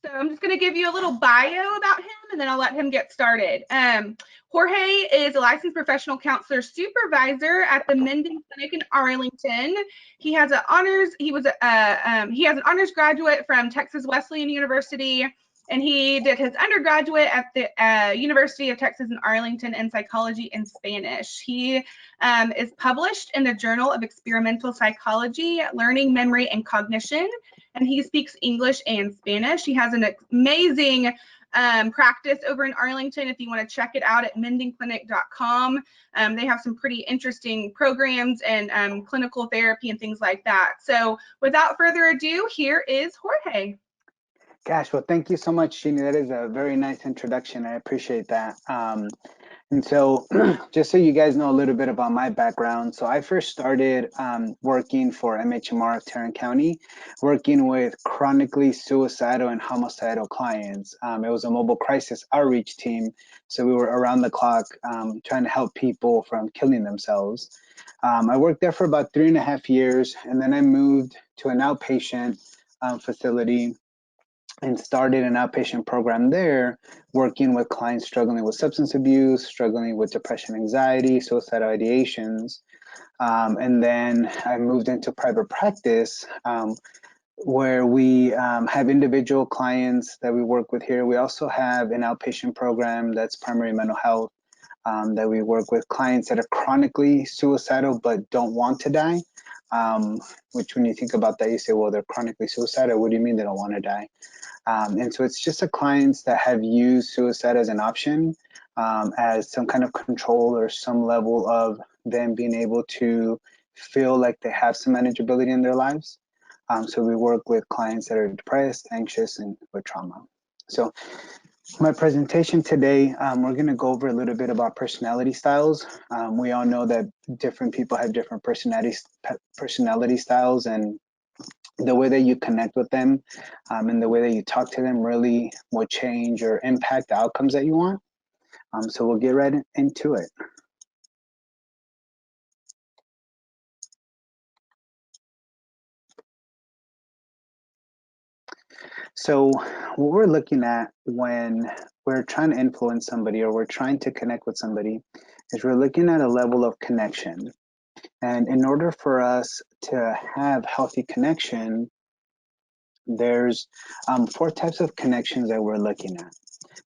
So I'm just going to give you a little bio about him, and then I'll let him get started. Jorge is a licensed professional counselor supervisor at the Mending Clinic in Arlington. He has an honors. He has an honors graduate from Texas Wesleyan University, and he did his undergraduate at the University of Texas in Arlington in psychology and Spanish. He is published in the Journal of Experimental Psychology, Learning, Memory, and Cognition, and he speaks English and Spanish. He has an amazing practice over in Arlington. If you want to check it out at mendingclinic.com, they have some pretty interesting programs and clinical therapy and things like that. So without further ado, here is Jorge. Gosh, well, thank you so much, Jeannie. That is a very nice introduction. I appreciate that. And so just so you guys know a little bit about my background. So I first started working for MHMR of Tarrant County, working with chronically suicidal and homicidal clients. It was a mobile crisis outreach team. So we were around the clock trying to help people from killing themselves. I worked there for about 3.5 years, and then I moved to an outpatient facility and started an outpatient program there, working with clients struggling with substance abuse, struggling with depression, anxiety, suicidal ideations. And then I moved into private practice, where we have individual clients that we work with here. We also have an outpatient program that's primary mental health, that we work with clients that are chronically suicidal but don't want to die. Which when you think about that, you say, well, they're chronically suicidal. What do you mean they don't want to die? And so it's just the clients that have used suicide as an option, as some kind of control or some level of them being able to feel like they have some manageability in their lives. So we work with clients that are depressed, anxious, and with trauma. So my presentation today, we're going to go over a little bit about personality styles. We all know that different people have different personality styles, and the way that you connect with them and the way that you talk to them really will change or impact the outcomes that you want. So we'll get right into it. So what we're looking at when we're trying to influence somebody or we're trying to connect with somebody is we're looking at a level of connection. And in order for us to have healthy connection, there's 4 types of connections that we're looking at.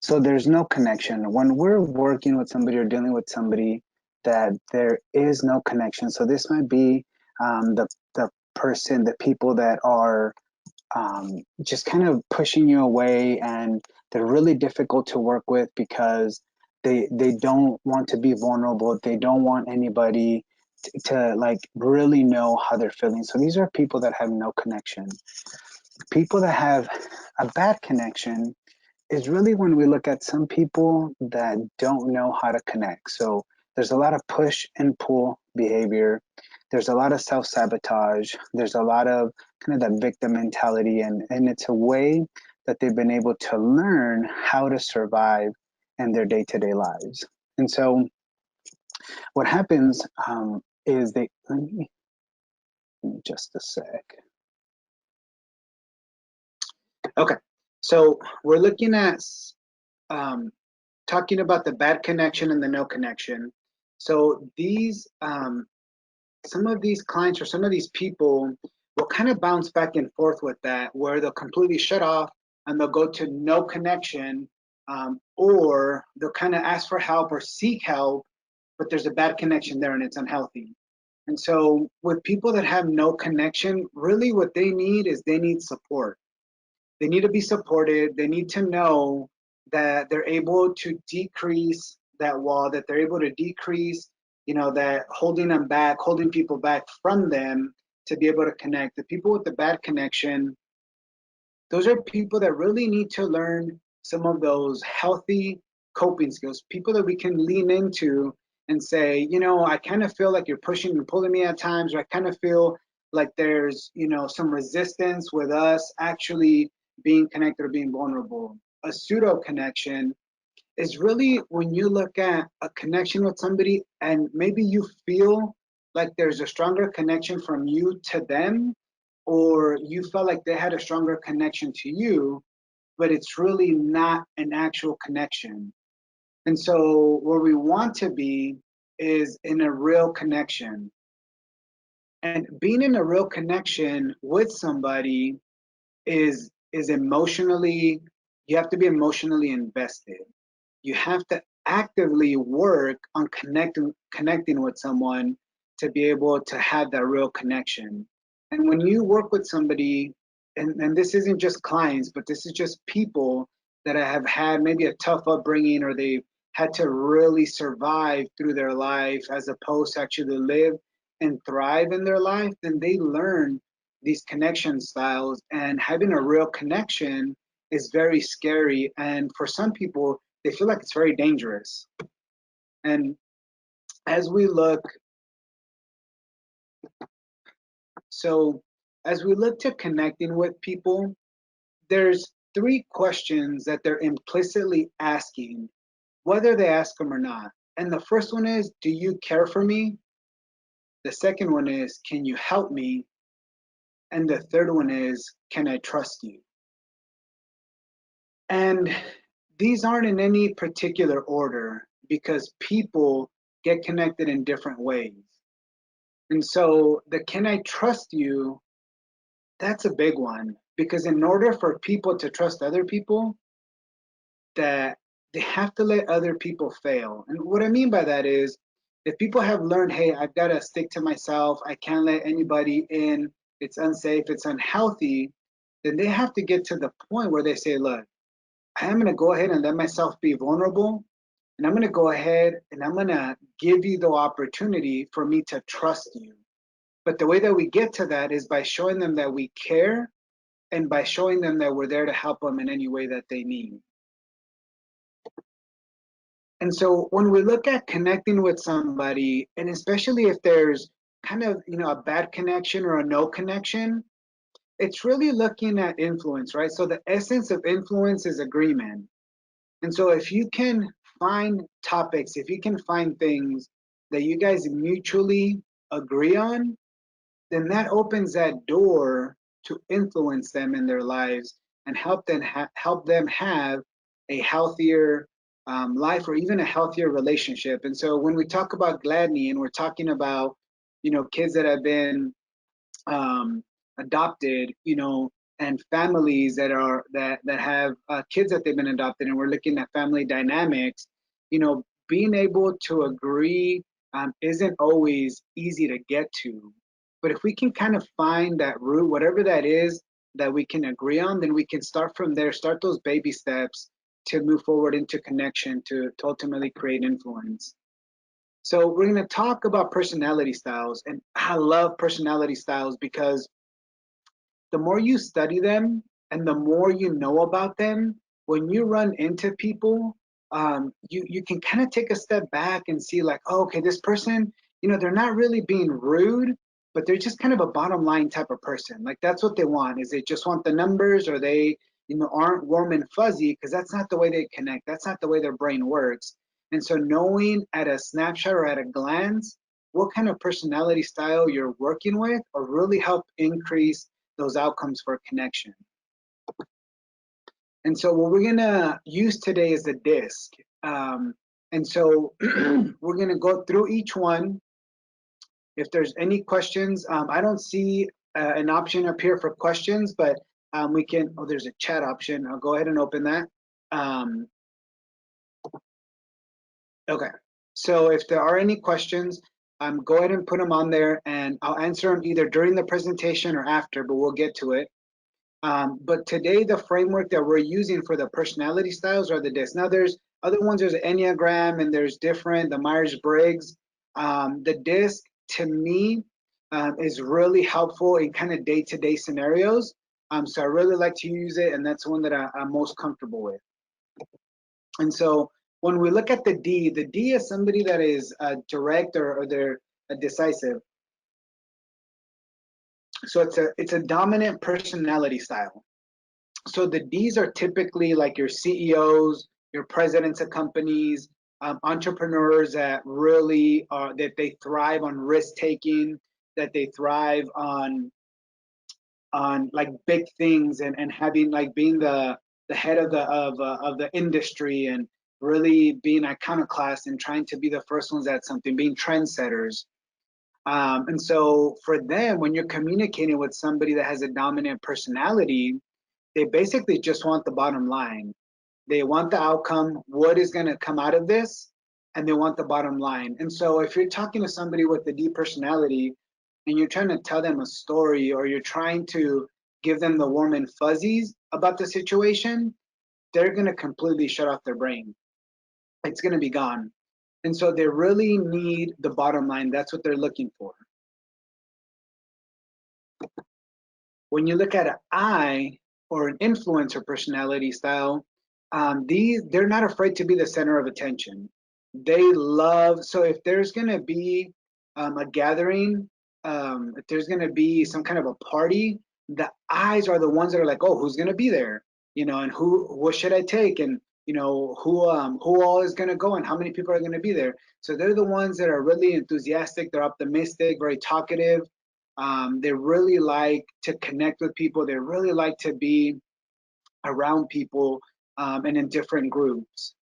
So there's no connection. When we're working with somebody or dealing with somebody that there is no connection. So this might be the person, the people that are just kind of pushing you away, and they're really difficult to work with because they don't want to be vulnerable. They don't want anybody to like really know how they're feeling. So these are people that have no connection. People that have a bad connection is really when we look at some people that don't know how to connect. So there's a lot of push and pull behavior. There's a lot of self-sabotage. There's a lot of kind of that victim mentality, and it's a way that they've been able to learn how to survive in their day-to-day lives. And so what happens is they, let me just a sec. Okay, so we're looking at talking about the bad connection and the no connection. So these, some of these clients or some of these people will kind of bounce back and forth with that, where they'll completely shut off and they'll go to no connection, or they'll kind of ask for help or seek help, but there's a bad connection there and it's unhealthy. And so with people that have no connection, really what they need is they need support. They need to be supported. They need to know that they're able to decrease that wall, that they're able to decrease, you know, that holding them back, holding people back from them to be able to connect. The people with the bad connection, those are people that really need to learn some of those healthy coping skills, people that we can lean into and say, you know, I kind of feel like you're pushing and pulling me at times, or I kind of feel like there's, you know, some resistance with us actually being connected or being vulnerable. A pseudo connection is really when you look at a connection with somebody and maybe you feel like there's a stronger connection from you to them, or you felt like they had a stronger connection to you, but it's really not an actual connection. And so where we want to be is in a real connection. And being in a real connection with somebody is emotionally, you have to be emotionally invested. You have to actively work on connecting with someone to be able to have that real connection. And when you work with somebody, and this isn't just clients, but this is just people that have had maybe a tough upbringing, or they had to really survive through their life as opposed to actually live and thrive in their life, then they learn these connection styles. And having a real connection is very scary. And for some people, they feel like it's very dangerous. And as we look, so as we look to connecting with people, there's three questions that they're implicitly asking, whether they ask them or not. And the first one is, do you care for me? The second one is, can you help me? And the third one is, can I trust you? And these aren't in any particular order because people get connected in different ways. And so the can I trust you, that's a big one, because in order for people to trust other people, that they have to let other people fail. And what I mean by that is, if people have learned, hey, I've got to stick to myself, I can't let anybody in, it's unsafe, it's unhealthy, then they have to get to the point where they say, look, I'm going to go ahead and let myself be vulnerable. And I'm going to go ahead and I'm going to give you the opportunity for me to trust you. But the way that we get to that is by showing them that we care and by showing them that we're there to help them in any way that they need. And so when we look at connecting with somebody, and especially if there's kind of, a bad connection or a no connection, it's really looking at influence, right? So the essence of influence is agreement. And so if you can find topics, if you can find things that you guys mutually agree on, then that opens that door to influence them in their lives and help them have a healthier life, or even a healthier relationship. And so when we talk about Gladney and we're talking about, kids that have been adopted, and families that have kids that they've been adopted, and we're looking at family dynamics, being able to agree isn't always easy to get to. But if we can kind of find that root, whatever that is that we can agree on, then we can start from there, start those baby steps to move forward into connection to ultimately create influence. So we're going to talk about personality styles. And I love personality styles because the more you study them and the more you know about them, when you run into people, you can kind of take a step back and see like, oh, okay, this person, they're not really being rude, but they're just kind of a bottom line type of person. Like that's what they want, is they just want the numbers, or they, aren't warm and fuzzy, because that's not the way they connect. That's not the way their brain works. And so knowing at a snapshot or at a glance what kind of personality style you're working with will really help increase those outcomes for connection. And so what we're gonna use today is the disc. And so we're gonna go through each one. If there's any questions, I don't see an option up here for questions, but we can, oh, there's a chat option. I'll go ahead and open that. Okay, so if there are any questions, go ahead and put them on there, and I'll answer them either during the presentation or after, but we'll get to it. But today, the framework that we're using for the personality styles are the discs. Now, there's other ones. There's an Enneagram, and there's different, the Myers-Briggs. The disc, to me, is really helpful in kind of day-to-day scenarios. So I really like to use it, and that's one that I'm most comfortable with. And so when we look at the D is somebody that is direct, or they're decisive. So it's a dominant personality style. So the Ds are typically like your CEOs, your presidents of companies, entrepreneurs that really are, that they thrive on risk taking, that they thrive on like big things, and having, like, being the the head of the industry and really being iconoclast and trying to be the first ones at something, being trendsetters. And so for them, when you're communicating with somebody that has a dominant personality, they basically just want the bottom line. They want the outcome, what is going to come out of this, and they want the bottom line. And so if you're talking to somebody with a deep personality and you're trying to tell them a story or you're trying to give them the warm and fuzzies about the situation, they're going to completely shut off their brain. It's going to be gone. And so they really need the bottom line. That's what they're looking for. When you look at an I or an influencer personality style, they're not afraid to be the center of attention. They love, so if there's going to be a gathering, if there's going to be some kind of a party, the eyes are the ones that are like, oh, who's going to be there? And what should I take? And, who all is going to go and how many people are going to be there? So they're the ones that are really enthusiastic, they're optimistic, very talkative. They really like to connect with people. They really like to be around people and in different groups.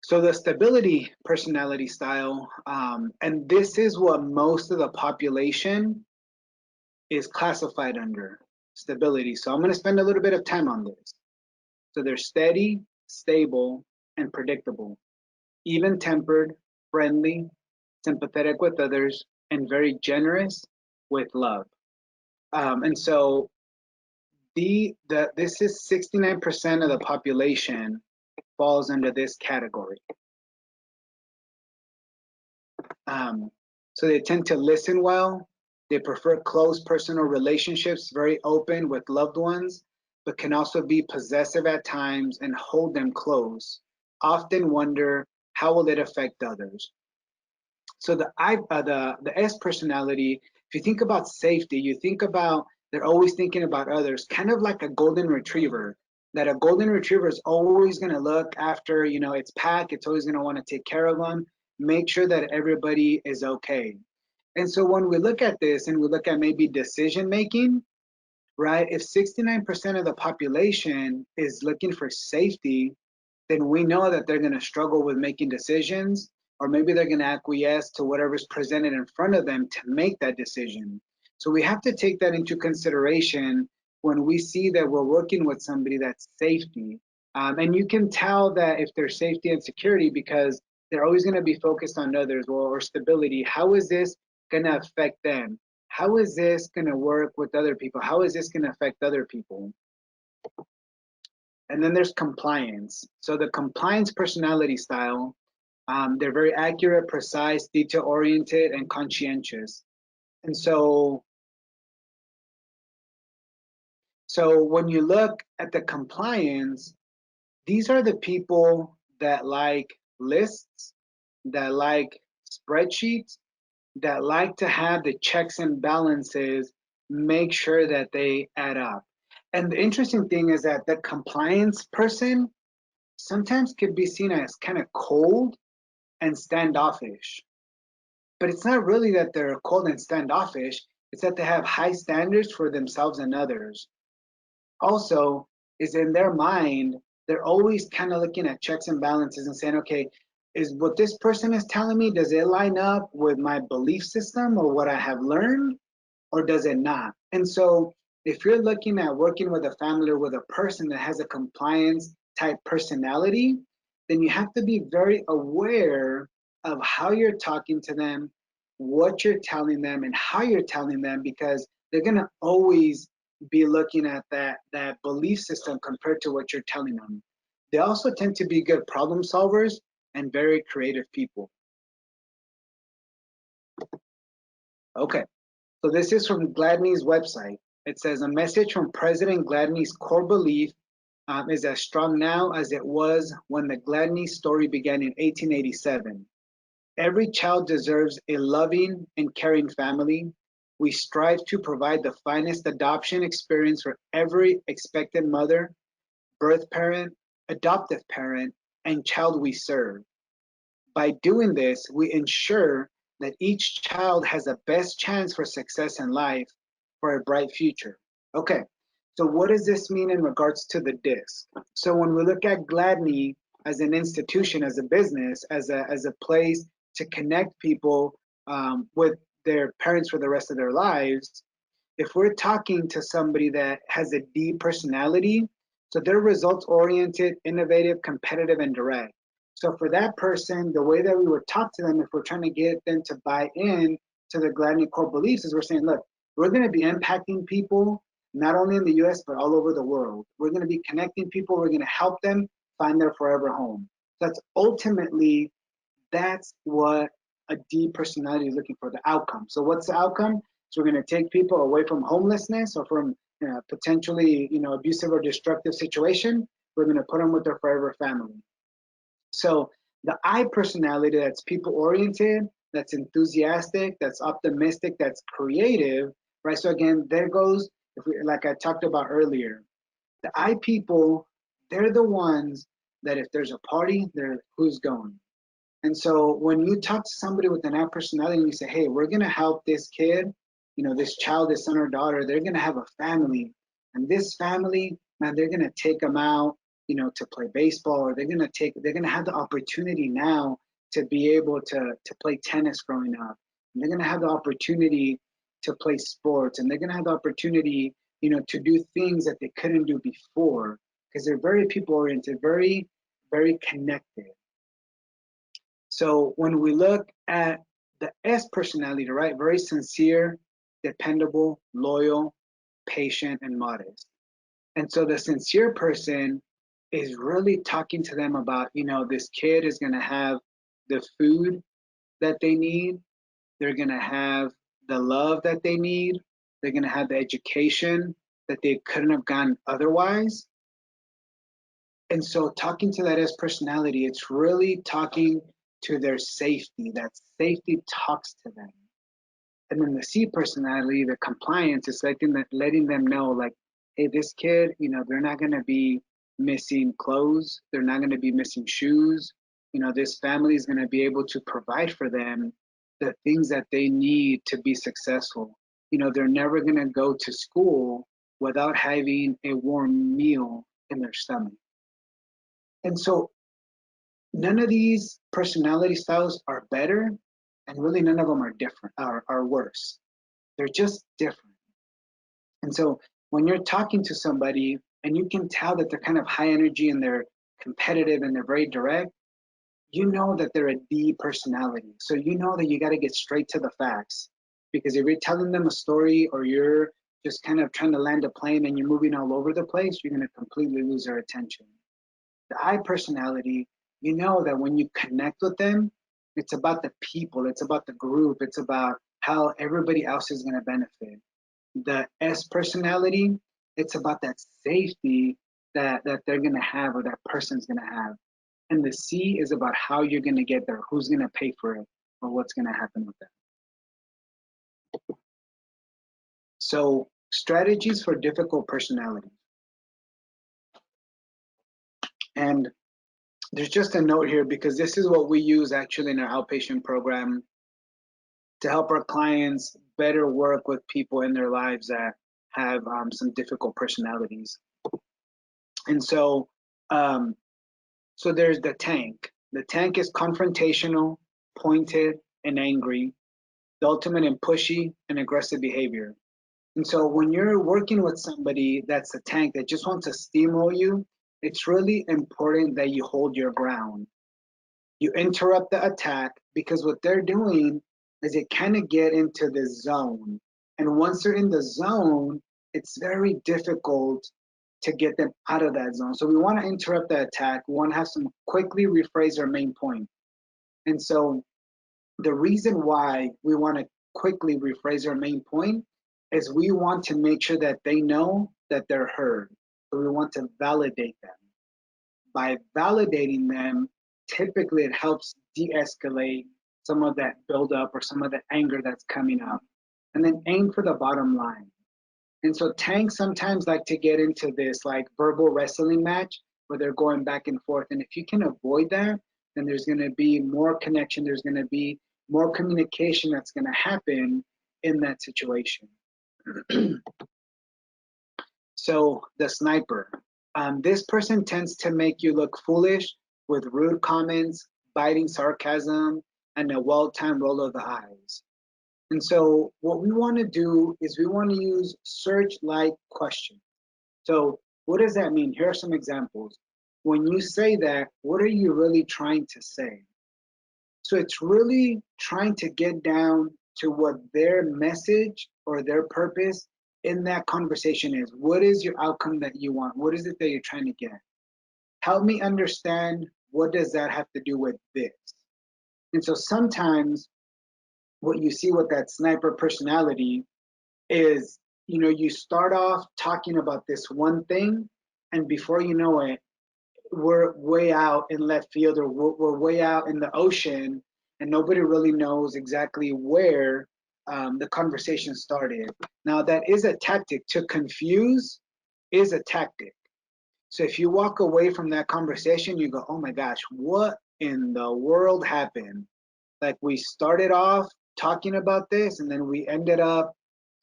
So the stability personality style, and this is what most of the population is classified under, stability. So I'm going to spend a little bit of time on this. So they're steady, stable, and predictable, even-tempered, friendly, sympathetic with others, and very generous with love. And so this is 69% of the population falls under this category. So they tend to listen well. They prefer close personal relationships, very open with loved ones, but can also be possessive at times and hold them close. Often wonder, how will it affect others? So the S personality, if you think about safety, you think about they're always thinking about others, kind of like a golden retriever. That a golden retriever is always going to look after, its pack. It's always going to want to take care of them, make sure that everybody is okay. And so when we look at this and we look at maybe decision making, right? If 69% of the population is looking for safety, then we know that they're going to struggle with making decisions, or maybe they're going to acquiesce to whatever's presented in front of them to make that decision. So we have to take that into consideration when we see that we're working with somebody that's safety. And you can tell that if there's safety and security because they're always going to be focused on others or stability. How is this going to affect them? How is this going to work with other people? How is this going to affect other people? And then there's compliance. So the compliance personality style, they're very accurate, precise, detail-oriented, and conscientious. And so when you look at the compliance, these are the people that like lists, that like spreadsheets, that like to have the checks and balances, make sure that they add up. And the interesting thing is that the compliance person sometimes could be seen as kind of cold and standoffish. But it's not really that they're cold and standoffish, it's that they have high standards for themselves and others. Also, is in their mind, they're always kind of looking at checks and balances and saying, okay, is what this person is telling me, does it line up with my belief system or what I have learned, or does it not? And so if you're looking at working with a family or with a person that has a compliance type personality, then you have to be very aware of how you're talking to them, what you're telling them, and how you're telling them, because they're going to always be looking at that belief system compared to what you're telling them. They also tend to be good problem solvers and very creative people. Okay, so this is from Gladney's website. It says, a message from President Gladney's core belief is as strong now as it was when the Gladney story began in 1887. Every child deserves a loving and caring family. We strive to provide the finest adoption experience for every expectant mother, birth parent, adoptive parent, and child we serve. By doing this, we ensure that each child has the best chance for success in life, for a bright future. Okay, So what does this mean in regards to the DISC? So when we look at Gladney as an institution, as a business, as a place to connect people with their parents for the rest of their lives, if we're talking to somebody that has a D personality, so they're results oriented, innovative, competitive, and direct. So for that person, the way that we would talk to them, if we're trying to get them to buy in to the Gladney core beliefs, is we're saying, look, we're going to be impacting people not only in the US, but all over the world. We're going to be connecting people. We're going to help them find their forever home. That's ultimately, that's what a D personality is looking for, the outcome. So what's the outcome? So we're going to take people away from homelessness or from potentially abusive or destructive situation. We're going to put them with their forever family. So the I personality, that's people oriented, that's enthusiastic, that's optimistic, that's creative, right? So again, there goes, like I talked about earlier, the I people, they're the ones that if there's a party, they're who's going. And so when you talk to somebody with an I personality and you say, hey, we're going to help this kid, this child, this son or daughter, they're going to have a family. And this family, man, they're going to take them out, to play baseball, or they're going to have the opportunity now to be able to play tennis growing up. And they're going to have the opportunity to play sports, and they're going to have the opportunity, to do things that they couldn't do before, because they're very people oriented, very, very connected. So when we look at the S personality, right, very sincere, dependable, loyal, patient, and modest. And so the sincere person is really talking to them about, this kid is going to have the food that they need. They're going to have the love that they need. They're going to have the education that they couldn't have gotten otherwise. And so talking to that S personality, it's really talking to their safety. That safety talks to them. And then the C personality, the compliance, is letting them know, like, hey, this kid, they're not going to be missing clothes. They're not going to be missing shoes. This family is going to be able to provide for them the things that they need to be successful. They're never going to go to school without having a warm meal in their stomach. And so none of these personality styles are better, and really none of them are different, are worse. They're just different. And so when you're talking to somebody and you can tell that they're kind of high energy and they're competitive and they're very direct, you know that they're a D personality. So you know that you got to get straight to the facts, because if you're telling them a story or you're just kind of trying to land a plane and you're moving all over the place, you're going to completely lose their attention. The I personality, you know that when you connect with them, it's about the people, it's about the group, it's about how everybody else is going to benefit. The S personality, it's about that safety that they're going to have, or that person's going to have. And the C is about how you're going to get there, who's going to pay for it, or what's going to happen with them. So strategies for difficult personalities. And there's just a note here, because this is what we use actually in our outpatient program to help our clients better work with people in their lives that have some difficult personalities. And so, so there's the tank. The tank is confrontational, pointed, and angry, the ultimate in pushy and aggressive behavior. And so when you're working with somebody that's a tank that just wants to steamroll you, it's really important that you hold your ground. You interrupt the attack, because what they're doing is they kind of get into the zone. And once they're in the zone, it's very difficult to get them out of that zone. So we want to interrupt the attack. We want to have some quickly rephrase our main point. And so the reason why we want to quickly rephrase our main point is we want to make sure that they know that they're heard. So we want to validate them. By validating them, typically it helps de-escalate some of that buildup or some of the anger that's coming up. And then aim for the bottom line. And so tanks sometimes like to get into this like verbal wrestling match where they're going back and forth. And if you can avoid that, then there's going to be more connection. There's going to be more communication that's going to happen in that situation. So the sniper, this person tends to make you look foolish with rude comments, biting sarcasm, and a well-timed roll of the eyes. And so what we want to do is we want to use search-like questions. So what does that mean? Here are some examples. When you say that, what are you really trying to say? So it's really trying to get down to what their message or their purpose in that conversation is. What is your outcome that you want? What is it that you're trying to get? Help me understand, what does that have to do with this? And so sometimes what you see with that sniper personality is, you start off talking about this one thing, and before you know it, we're way out in left field, or we're way out in the ocean, and nobody really knows exactly where the conversation started. Now, that is a tactic. To confuse is a tactic. So if you walk away from that conversation, you go, oh my gosh, what in the world happened? Like, we started off talking about this, and then we ended up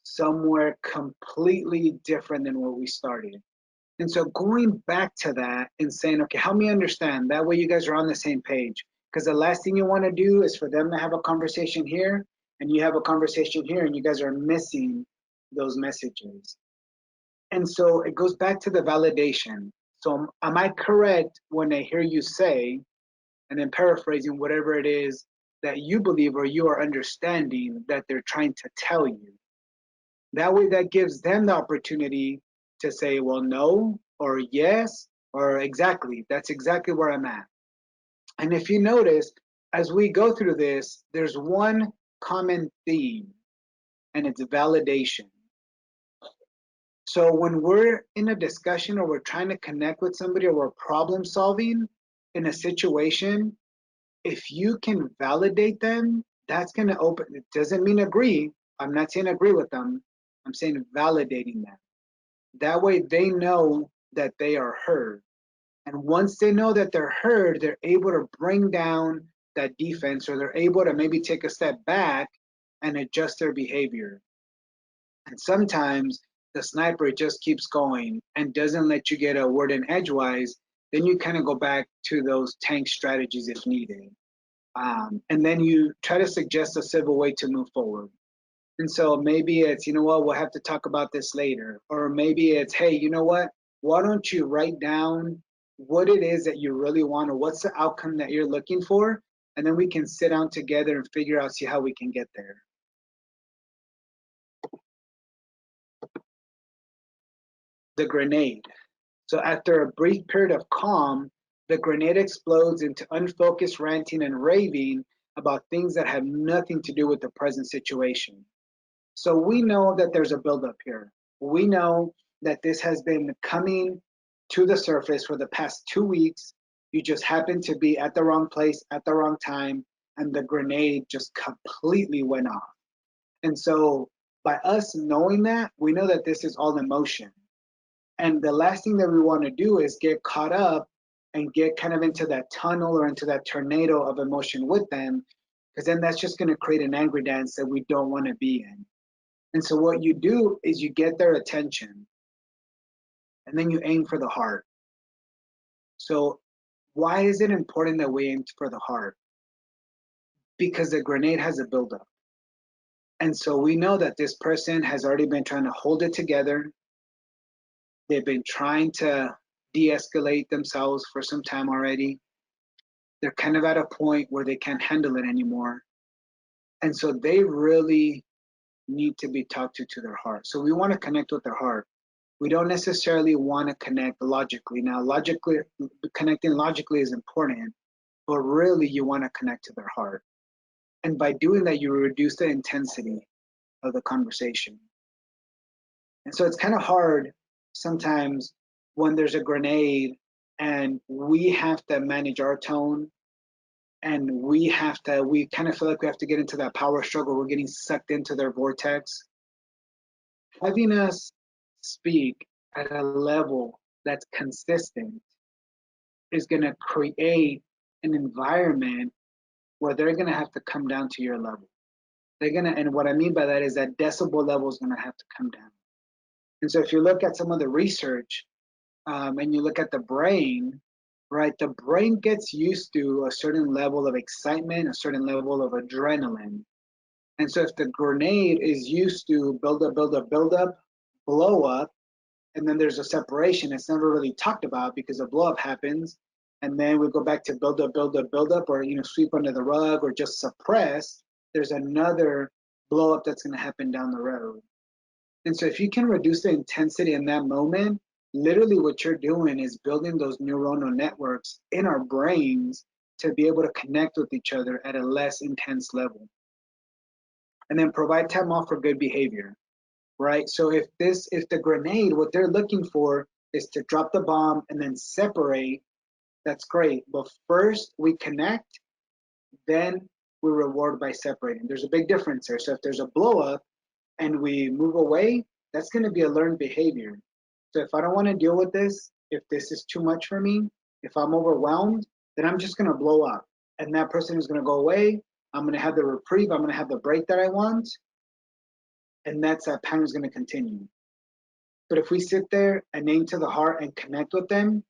somewhere completely different than where we started. And so going back to that and saying, okay, help me understand. That way you guys are on the same page. Because the last thing you want to do is for them to have a conversation here and you have a conversation here and you guys are missing those messages. And so it goes back to the validation. So am I correct when I hear you say, and then paraphrasing whatever it is that you believe or you are understanding that they're trying to tell you? That way that gives them the opportunity to say, well, no, or yes, or exactly. That's exactly where I'm at. And if you notice, as we go through this, there's one common theme, and it's validation. So when we're in a discussion or we're trying to connect with somebody or we're problem solving in a situation, if you can validate them, that's going to open, it doesn't mean agree. I'm not saying agree with them. I'm saying validating them. That way they know that they are heard. And once they know that they're heard, they're able to bring down that defense, or they're able to maybe take a step back and adjust their behavior. And sometimes the sniper just keeps going and doesn't let you get a word in edgewise. Then you kind of go back to those tank strategies if needed. And then you try to suggest a civil way to move forward. And so maybe it's, you know what, we'll have to talk about this later. Or maybe it's, hey, you know what, why don't you write down what it is that you really want, or what's the outcome that you're looking for? And then we can sit down together and figure out, see how we can get there. The grenade. So after a brief period of calm, the grenade explodes into unfocused ranting and raving about things that have nothing to do with the present situation. So we know that there's a buildup here. We know that this has been coming to the surface for the past 2 weeks. You just happened to be at the wrong place at the wrong time, and the grenade just completely went off. And so by us knowing that, we know that this is all emotion. And the last thing that we want to do is get caught up and get kind of into that tunnel or into that tornado of emotion with them, because then that's just going to create an angry dance that we don't want to be in. And so what you do is you get their attention, and then you aim for the heart. So why is it important that we aim for the heart? Because the grenade has a buildup. And so we know that this person has already been trying to hold it together. They've been trying to de-escalate themselves for some time already. They're kind of at a point where they can't handle it anymore. And so they really need to be talked to their heart. So we want to connect with their heart. We don't necessarily want to connect logically. Now, connecting logically is important, but really you want to connect to their heart. And by doing that, you reduce the intensity of the conversation. And so it's kind of hard sometimes when there's a grenade and we have to manage our tone, and we kind of feel like we have to get into that power struggle. We're getting sucked into their vortex. Having us speak at a level that's consistent is going to create an environment where they're going to have to come down to your level. And what I mean by that is that decibel level is going to have to come down. And so if you look at some of the research and you look at the brain, right, the brain gets used to a certain level of excitement, a certain level of adrenaline. And so if the grenade is used to build up, build up, build up, blow up, and then there's a separation, it's never really talked about because a blow up happens. And then we go back to build up, build up, build up, or sweep under the rug or just suppress. There's another blow up that's going to happen down the road. And so if you can reduce the intensity in that moment, literally what you're doing is building those neuronal networks in our brains to be able to connect with each other at a less intense level. And then provide time off for good behavior, right? So if the grenade, what they're looking for is to drop the bomb and then separate, that's great. But first we connect, then we reward by separating. There's a big difference there. So if there's a blow up and we move away, that's going to be a learned behavior. So if I don't want to deal with this, if this is too much for me, if I'm overwhelmed, then I'm just going to blow up. And that person is going to go away. I'm going to have the reprieve. I'm going to have the break that I want. And that pattern is going to continue. But if we sit there and aim to the heart and connect with them,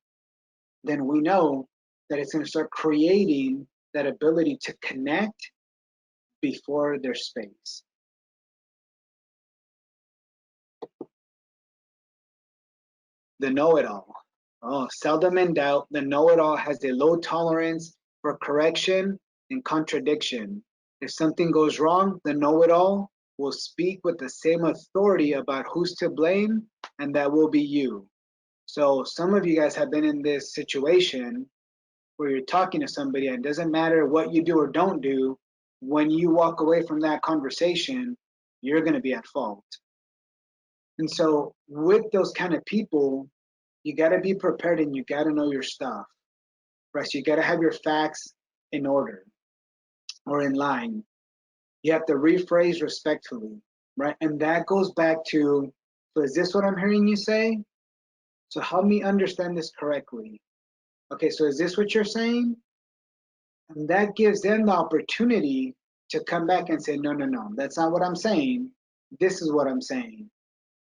then we know that it's going to start creating that ability to connect before there's space. The know-it-all. Oh, seldom in doubt, the know-it-all has a low tolerance for correction and contradiction. If something goes wrong, the know-it-all will speak with the same authority about who's to blame, and that will be you. So some of you guys have been in this situation where you're talking to somebody and it doesn't matter what you do or don't do, when you walk away from that conversation, you're going to be at fault. And so with those kind of people, you got to be prepared and you got to know your stuff, right? So you got to have your facts in order or in line. You have to rephrase respectfully, right? And that goes back to, so is this what I'm hearing you say? So help me understand this correctly. Okay, so is this what you're saying? And that gives them the opportunity to come back and say, no, no, no, that's not what I'm saying. This is what I'm saying.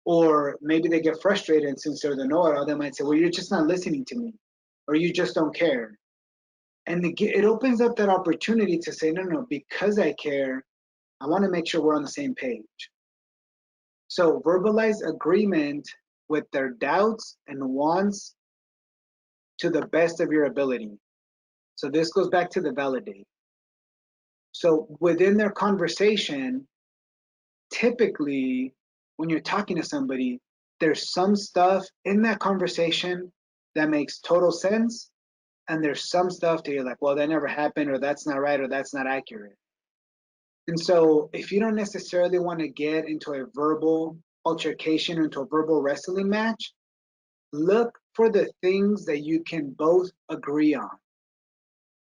Or maybe they get frustrated, and since they're the know-it-all, they might say, well, you're just not listening to me, or you just don't care. And it opens up that opportunity to say, no, no, because I care, I want to make sure we're on the same page. So verbalize agreement with their doubts and wants to the best of your ability. So this goes back to the validate. So within their conversation, typically when you're talking to somebody, there's some stuff in that conversation that makes total sense, and there's some stuff that you're like, well, that never happened, or that's not right, or that's not accurate. And so if you don't necessarily want to get into a verbal altercation, into a verbal wrestling match, look for the things that you can both agree on.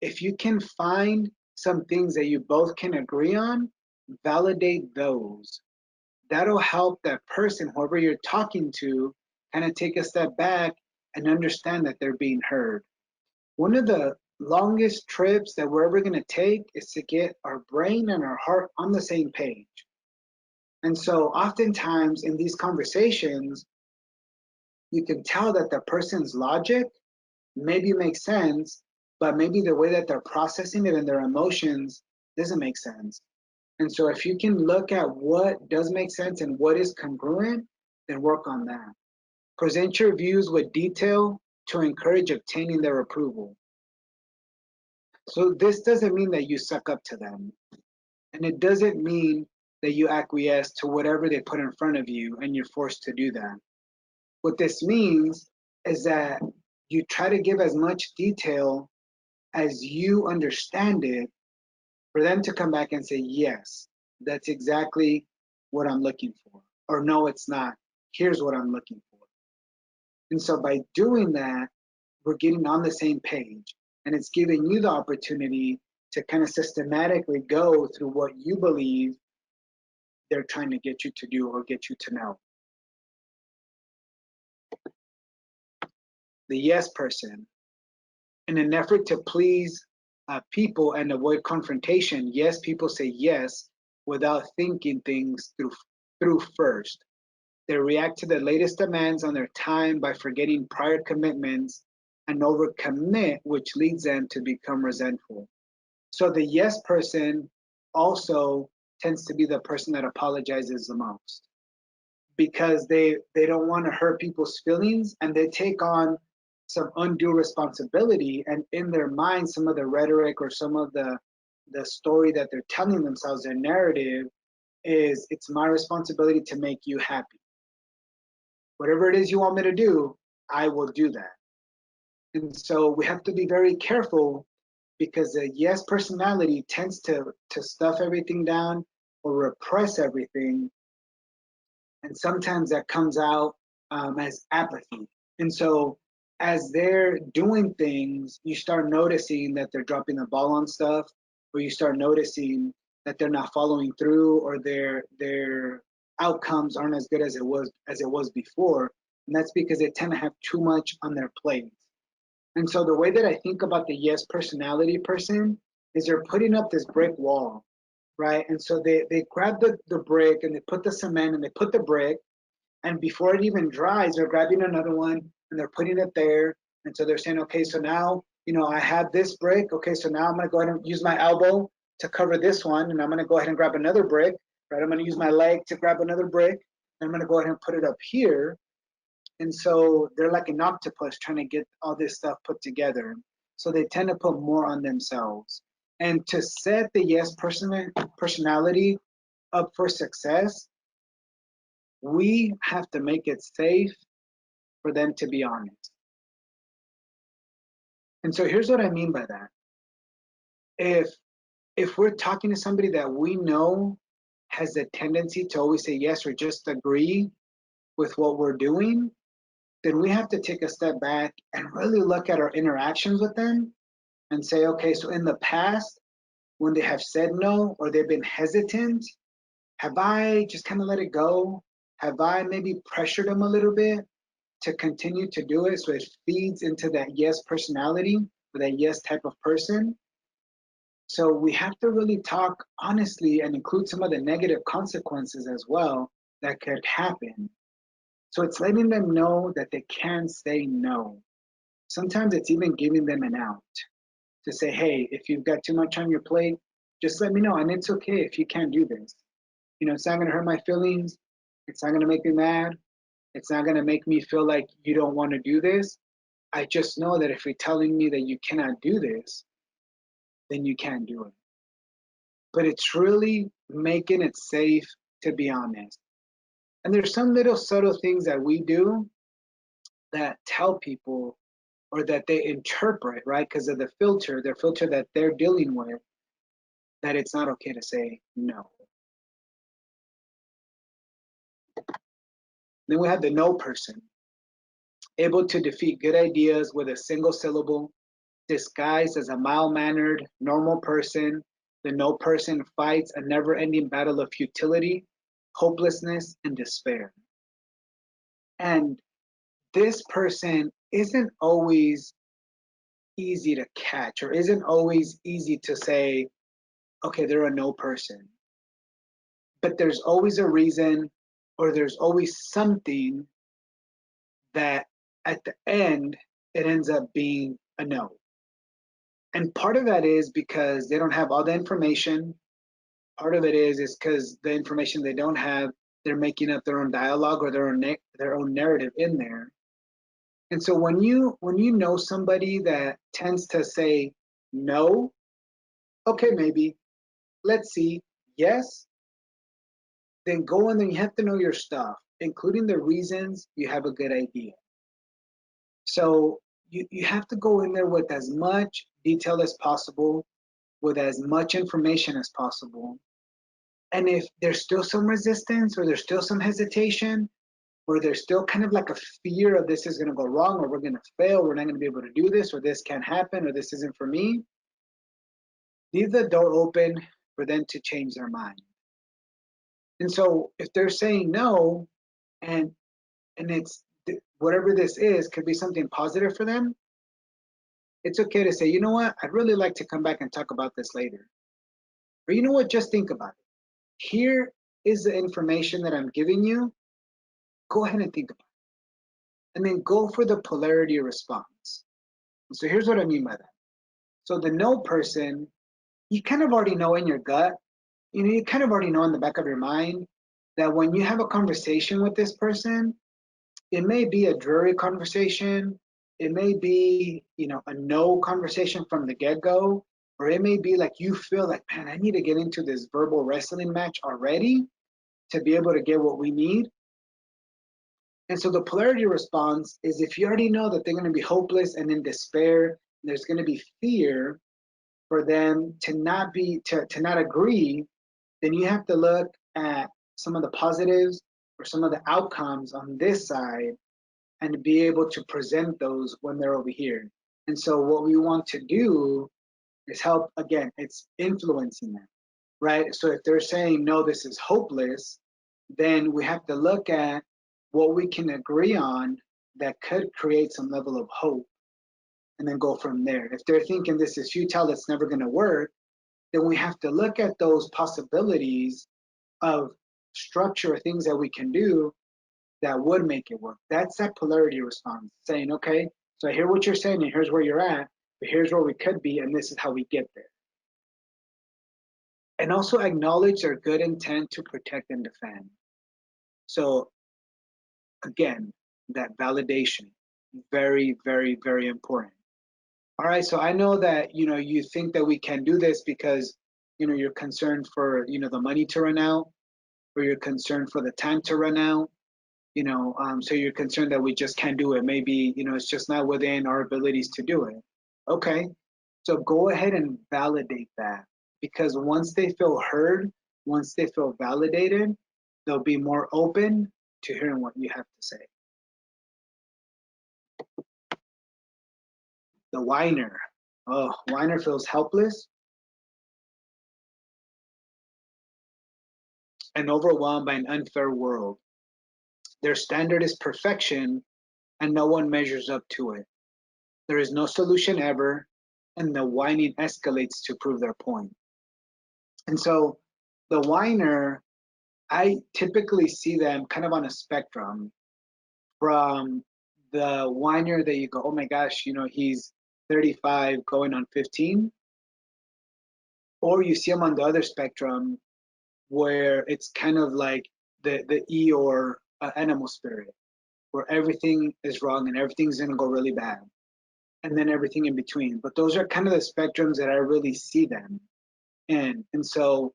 If you can find some things that you both can agree on, validate those. That'll help that person, whoever you're talking to, kind of take a step back and understand that they're being heard. One of the longest trips that we're ever going to take is to get our brain and our heart on the same page. And so oftentimes in these conversations, you can tell that the person's logic maybe makes sense, but maybe the way that they're processing it and their emotions doesn't make sense. And so if you can look at what does make sense and what is congruent, then work on that. Present your views with detail to encourage obtaining their approval. So this doesn't mean that you suck up to them. And it doesn't mean that you acquiesce to whatever they put in front of you and you're forced to do that. What this means is that you try to give as much detail as you understand it for them to come back and say, yes, that's exactly what I'm looking for. Or no, it's not. Here's what I'm looking for. And so by doing that, we're getting on the same page. And it's giving you the opportunity to kind of systematically go through what you believe they're trying to get you to do or get you to know. The yes person. In an effort to please people and avoid confrontation, yes people say yes without thinking things through first. They react to the latest demands on their time by forgetting prior commitments and overcommit, which leads them to become resentful. So the yes person also tends to be the person that apologizes the most because they don't want to hurt people's feelings, and they take on some undue responsibility, and in their mind some of the rhetoric or some of the story that they're telling themselves, their narrative is, it's my responsibility to make you happy. Whatever it is you want me to do, I will do that. And so we have to be very careful, because the yes personality tends to stuff everything down or repress everything. And sometimes that comes out as apathy. And so as they're doing things, you start noticing that they're dropping the ball on stuff, or you start noticing that they're not following through, or their outcomes aren't as good as it was before. And that's because they tend to have too much on their plate. And so the way that I think about the yes personality person is they're putting up this brick wall, right? And so they grab the brick and they put the cement and they put the brick, and before it even dries, they're grabbing another one and they're putting it there. And so they're saying, okay, so now, I have this brick. Okay, so now I'm gonna go ahead and use my elbow to cover this one, and I'm gonna go ahead and grab another brick, right? I'm gonna use my leg to grab another brick, and I'm gonna go ahead and put it up here. And so they're like an octopus trying to get all this stuff put together. So they tend to put more on themselves. And to set the yes personality up for success, we have to make it safe for them to be honest. And so here's what I mean by that. If we're talking to somebody that we know has a tendency to always say yes or just agree with what we're doing, then we have to take a step back and really look at our interactions with them and say, okay, so in the past, when they have said no or they've been hesitant, have I just kind of let it go? Have I maybe pressured them a little bit to continue to do it so it feeds into that yes personality or that yes type of person? So we have to really talk honestly and include some of the negative consequences as well that could happen. So it's letting them know that they can say no. Sometimes it's even giving them an out to say, hey, if you've got too much on your plate, just let me know. And it's okay if you can't do this. It's not going to hurt my feelings. It's not going to make me mad. It's not going to make me feel like you don't want to do this. I just know that if you're telling me that you cannot do this, then you can't do it. But it's really making it safe to be honest. And there's some little subtle things that we do that tell people, or that they interpret, right, because of their filter that they're dealing with, that it's not okay to say no. Then we have the no person, able to defeat good ideas with a single syllable, disguised as a mild-mannered, normal person. The no person fights a never-ending battle of futility, hopelessness, and despair. And this person isn't always easy to catch, or isn't always easy to say, okay, they're a no person. But there's always a reason, or there's always something that at the end, it ends up being a no. And part of that is because they don't have all the information. Part of it is because the information they don't have, they're making up their own dialogue or their own narrative in there. And so when you know somebody that tends to say no, okay, maybe, let's see, yes, then go in there. You have to know your stuff, including the reasons you have a good idea. So you have to go in there with as much detail as possible, with as much information as possible. And if there's still some resistance, or there's still some hesitation, or there's still kind of like a fear of this is going to go wrong, or we're going to fail, we're not going to be able to do this, or this can't happen, or this isn't for me, leave the door open for them to change their mind. And so if they're saying no, and it's whatever this is could be something positive for them, it's okay to say, you know what, I'd really like to come back and talk about this later. Or you know what, just think about it. Here is the information that I'm giving you. go ahead and think about it. And then go for the polarity response. So here's what I mean by that. So the no person, you kind of already know in your gut, you kind of already know in the back of your mind that when you have a conversation with this person, it may be a dreary conversation, it may be, a no conversation from the get-go, or it may be like you feel like, man, I need to get into this verbal wrestling match already to be able to get what we need. And so the polarity response is if you already know that they're going to be hopeless and in despair, and there's going to be fear for them to not agree, then you have to look at some of the positives or some of the outcomes on this side and be able to present those when they're over here. And so what we want to do is help, again, it's influencing them, right? So if they're saying, no, this is hopeless, then we have to look at what we can agree on that could create some level of hope and then go from there. If they're thinking this is futile, it's never going to work, then we have to look at those possibilities of structure, things that we can do that would make it work. That's that polarity response, saying, okay, so I hear what you're saying and here's where you're at, but here's where we could be and this is how we get there. And also acknowledge their good intent to protect and defend. So again, that validation, very, very, very important. All right, so I know that, you think that we can do this because, you're concerned for, the money to run out, or you're concerned for the time to run out, so you're concerned that we just can't do it. Maybe, it's just not within our abilities to do it. Okay, so go ahead and validate that, because once they feel heard, once they feel validated, they'll be more open to hearing what you have to say. The whiner. Oh, whiner feels helpless and overwhelmed by an unfair world. Their standard is perfection, and no one measures up to it. There is no solution ever, and the whining escalates to prove their point. And so the whiner, I typically see them kind of on a spectrum from the whiner that you go, oh my gosh, he's 35 going on 15, or you see them on the other spectrum where it's kind of like the Eeyore animal spirit, where everything is wrong and everything's gonna go really bad, and then everything in between. But those are kind of the spectrums that I really see them in. And so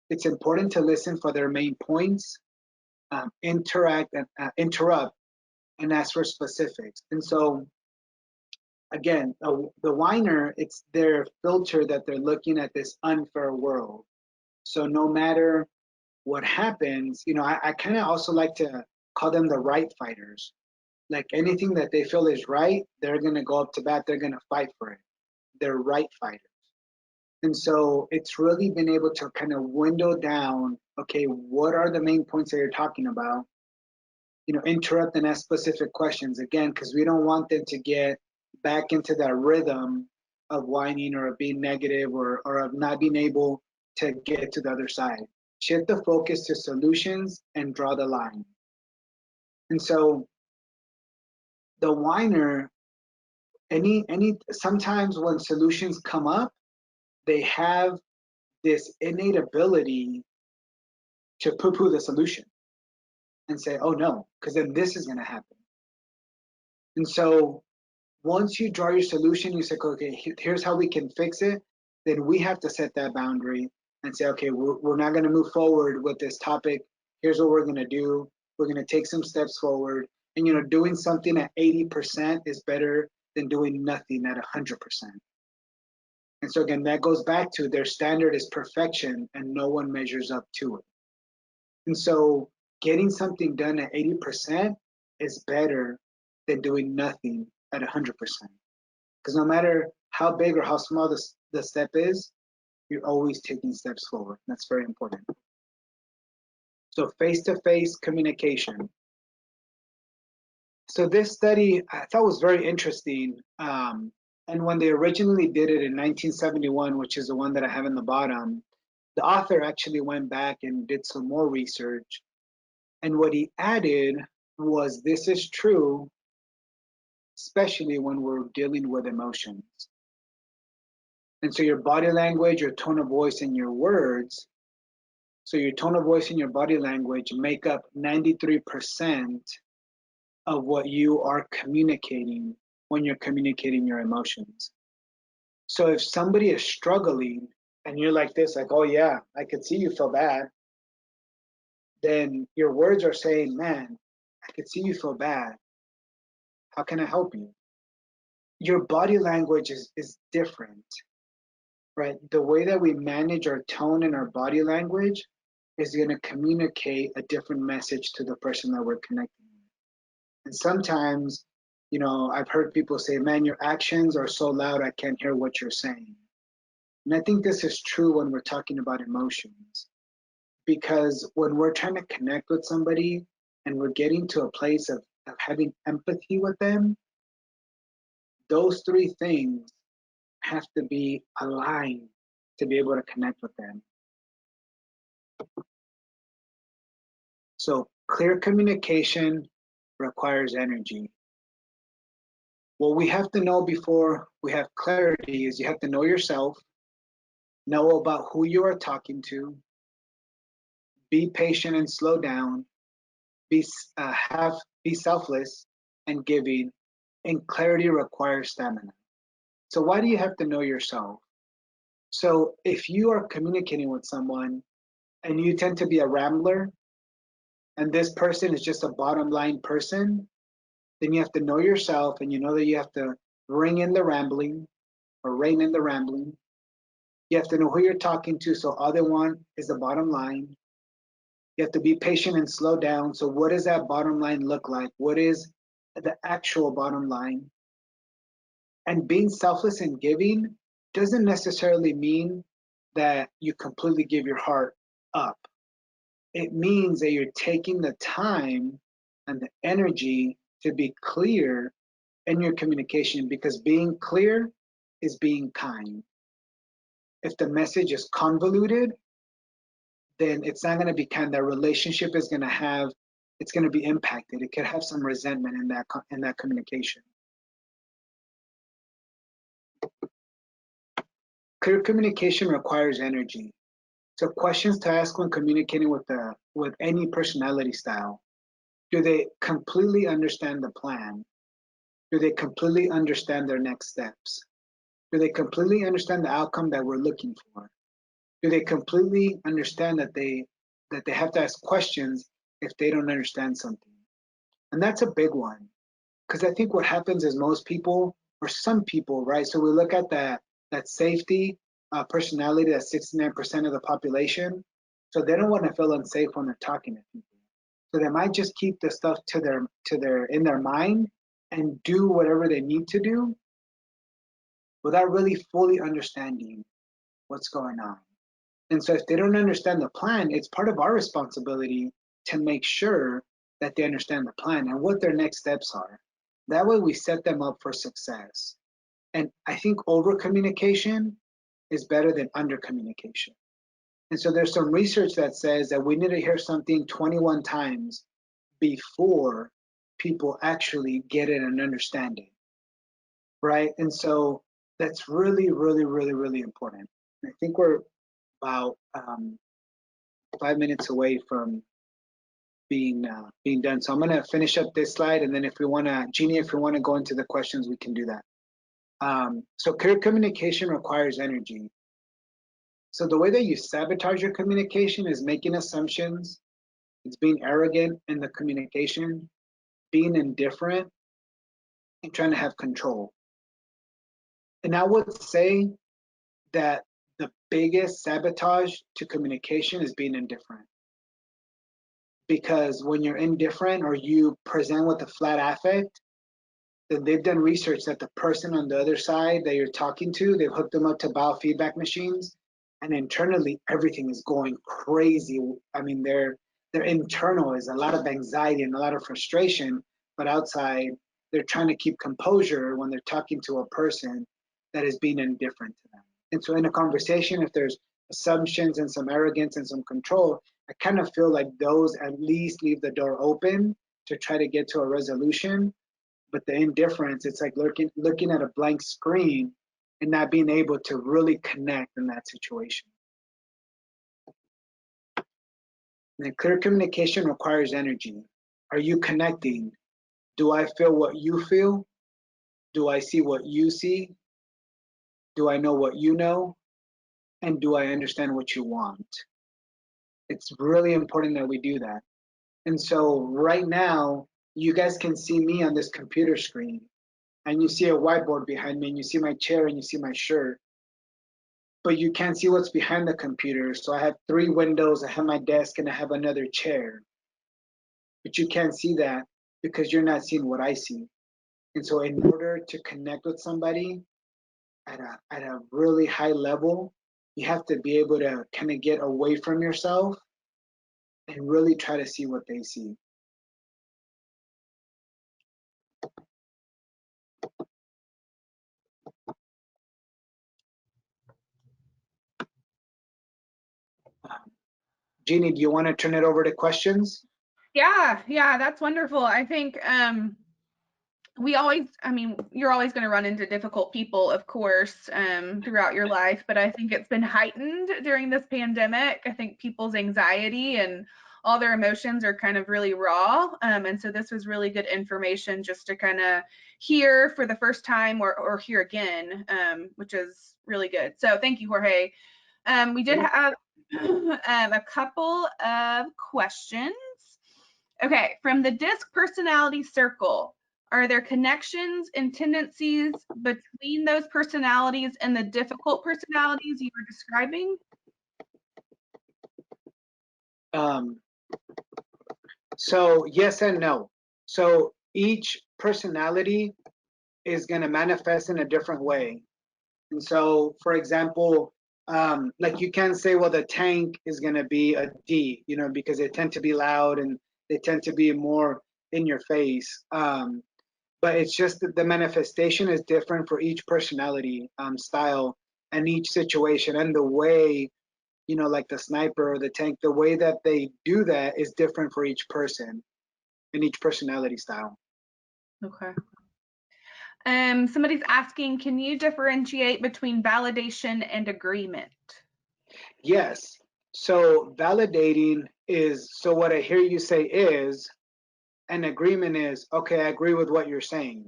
it's important to listen for their main points, interrupt and ask for specifics. And so again, the whiner, it's their filter that they're looking at this unfair world. So no matter what happens, I kind of also like to call them the right fighters. Like anything that they feel is right, they're going to go up to bat, they're going to fight for it. They're right fighters. And so it's really been able to kind of window down, okay, what are the main points that you're talking about? Interrupt and ask specific questions, again, because we don't want them to get back into that rhythm of whining or of being negative or of not being able to get to the other side. Shift the focus to solutions and draw the line. And so the whiner, sometimes when solutions come up, they have this innate ability to poo-poo the solution and say, oh no, because then this is going to happen. And so once you draw your solution, you say, okay, here's how we can fix it. Then we have to set that boundary and say, okay, we're not going to move forward with this topic. Here's what we're going to do. We're going to take some steps forward. And, doing something at 80% is better than doing nothing at 100%. And so again, that goes back to their standard is perfection and no one measures up to it. And so getting something done at 80% is better than doing nothing at 100%. Because no matter how big or how small the step is, you're always taking steps forward. That's very important. So face-to-face communication. So this study I thought was very interesting. And when they originally did it in 1971, which is the one that I have in the bottom, the author actually went back and did some more research. And what he added was this is true, especially when we're dealing with emotions. And so your body language, your tone of voice, and your words, so your tone of voice and your body language make up 93% of what you are communicating when you're communicating your emotions. So if somebody is struggling and you're like this, like, oh yeah, I could see you feel bad, then your words are saying, man, I could see you feel bad. How can I help you? Your body language is different, right? The way that we manage our tone and our body language is going to communicate a different message to the person that we're connecting with. And sometimes, I've heard people say, man, your actions are so loud, I can't hear what you're saying. And I think this is true when we're talking about emotions, because when we're trying to connect with somebody and we're getting to a place of having empathy with them, those three things have to be aligned to be able to connect with them. So clear communication requires energy. What we have to know before we have clarity is you have to know yourself, know about who you are talking to, be patient and slow down, be selfless and giving, and clarity requires stamina. So why do you have to know yourself? So if you are communicating with someone and you tend to be a rambler, and this person is just a bottom line person, then you have to know yourself, and you know that you have to ring in the rambling or rein in the rambling. You have to know who you're talking to, so all they want is the bottom line. You have to be patient and slow down. So what does that bottom line look like? What is the actual bottom line? And being selfless and giving doesn't necessarily mean that you completely give your heart up. It means that you're taking the time and the energy to be clear in your communication, because being clear is being kind. If the message is convoluted, then it's not going to be kind. That relationship is going to have, it's going to be impacted. It could have some resentment in that communication. Clear communication requires energy. So questions to ask when communicating with any personality style: do they completely understand the plan? Do they completely understand their next steps? Do they completely understand the outcome that we're looking for? Do they completely understand that they have to ask questions if they don't understand something? And that's a big one, because I think what happens is most people, or some people, right? So we look at that safety personality, that's 69% of the population. So they don't want to feel unsafe when they're talking to people. So they might just keep the stuff in their mind and do whatever they need to do without really fully understanding what's going on. And so if they don't understand the plan, it's part of our responsibility to make sure that they understand the plan and what their next steps are. That way we set them up for success. And I think over communication is better than under communication. And so there's some research that says that we need to hear something 21 times before people actually get it and understand it, right? And so that's really, really, really, really important. I think we're about 5 minutes away from being done. So I'm going to finish up this slide, and then if we want to, Jeannie, if we want to go into the questions, we can do that. So clear communication requires energy. So the way that you sabotage your communication is making assumptions, it's being arrogant in the communication, being indifferent, and trying to have control. And I would say that the biggest sabotage to communication is being indifferent. Because when you're indifferent or you present with a flat affect, then they've done research that the person on the other side that you're talking to, they've hooked them up to biofeedback machines, and internally everything is going crazy. I mean, their internal is a lot of anxiety and a lot of frustration, but outside they're trying to keep composure when they're talking to a person that is being indifferent to them. And so in a conversation, if there's assumptions and some arrogance and some control, I kind of feel like those at least leave the door open to try to get to a resolution. But the indifference, it's like looking at a blank screen and not being able to really connect in that situation. And clear communication requires energy. Are you connecting? Do I feel what you feel? Do I see what you see? Do I know what you know? And do I understand what you want? It's really important that we do that. And so right now, you guys can see me on this computer screen, and you see a whiteboard behind me, and you see my chair, and you see my shirt, but you can't see what's behind the computer. So I have 3 windows, I have my desk, and I have another chair. But you can't see that because you're not seeing what I see. And so in order to connect with somebody at a really high level, you have to be able to kind of get away from yourself and really try to see what they see. Jeannie, do you want to turn it over to questions? Yeah, that's wonderful. I think you're always going to run into difficult people, of course, throughout your life, but I think it's been heightened during this pandemic. I think people's anxiety and all their emotions are kind of really raw. And so this was really good information just to kind of hear for the first time or hear again, which is really good. So thank you, Jorge. We did have a couple of questions. Okay, from the DISC personality circle, are there connections and tendencies between those personalities and the difficult personalities you were describing? So yes and no. So each personality is going to manifest in a different way. And so, for example, like you can say, well, the tank is going to be a D, you know, because they tend to be loud and they tend to be more in your face. But it's just that the manifestation is different for each personality style and each situation, and the way, you know, like the sniper or the tank, the way that they do that is different for each person and each personality style. Okay. Somebody's asking, can you differentiate between validation and agreement? Yes. So validating is, so what I hear you say is, an agreement is, okay, I agree with what you're saying.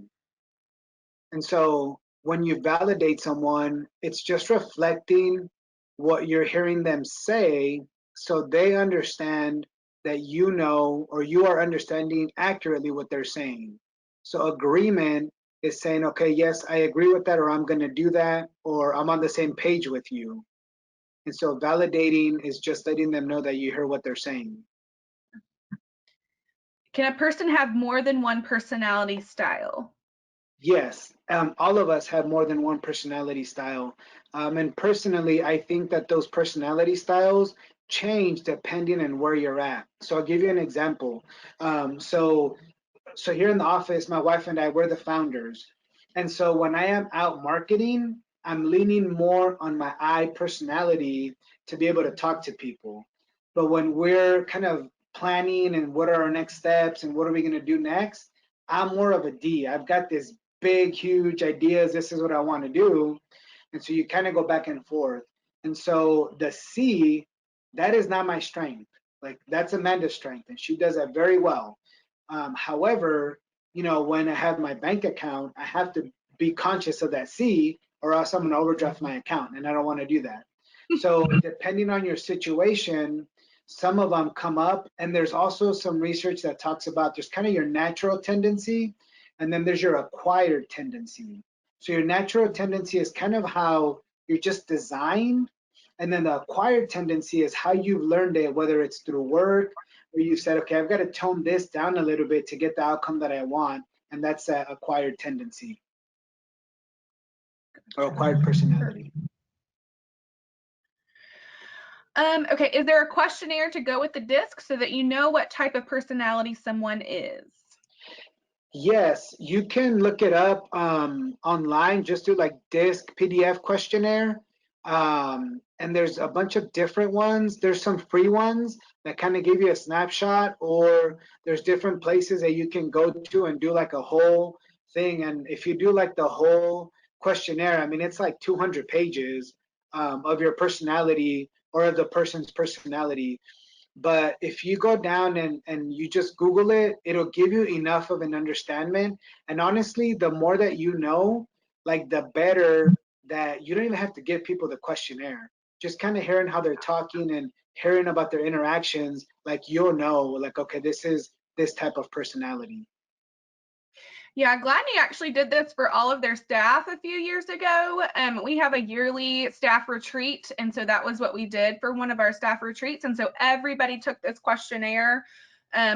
And so when you validate someone, it's just reflecting what you're hearing them say so they understand that you know, or you are understanding accurately what they're saying. So agreement is saying, okay, yes, I agree with that, or I'm going to do that, or I'm on the same page with you. And so validating is just letting them know that you hear what they're saying. Can a person have more than one personality style? Yes, all of us have more than one personality style. And personally, I think that those personality styles change depending on where you're at. So I'll give you an example. So here in the office, my wife and I, we're the founders. And so when I am out marketing, I'm leaning more on my I personality to be able to talk to people. But when we're kind of planning and what are our next steps and what are we going to do next, I'm more of a D. I've got this big, huge ideas. This is what I want to do. And so you kind of go back and forth. And so the C, that is not my strength. Like that's Amanda's strength, and she does that very well. However, you know, when I have my bank account, I have to be conscious of that C, or else I'm going to overdraft my account, and I don't want to do that. So depending on your situation, some of them come up, and there's also some research that talks about there's kind of your natural tendency, and then there's your acquired tendency. So your natural tendency is kind of how you're just designed, and then the acquired tendency is how you've learned it, whether it's through work, where you said, okay, I've got to tone this down a little bit to get the outcome that I want, and that's that acquired tendency or acquired personality. Okay, is there a questionnaire to go with the DISC so that you know what type of personality someone is? Yes, you can look it up online, just do like DISC PDF questionnaire, And there's a bunch of different ones. There's some free ones that kind of give you a snapshot, or there's different places that you can go to and do like a whole thing. And if you do like the whole questionnaire, I mean, it's like 200 pages of your personality or of the person's personality. But if you go down and you just Google it, it'll give you enough of an understanding. And honestly, the more that you know, like the better that you don't even have to give people the questionnaire. Just kind of hearing how they're talking and hearing about their interactions, like you'll know, like, okay, this is this type of personality. Yeah, Gladney actually did this for all of their staff a few years ago. We have a yearly staff retreat, and so that was what we did for one of our staff retreats. And so everybody took this questionnaire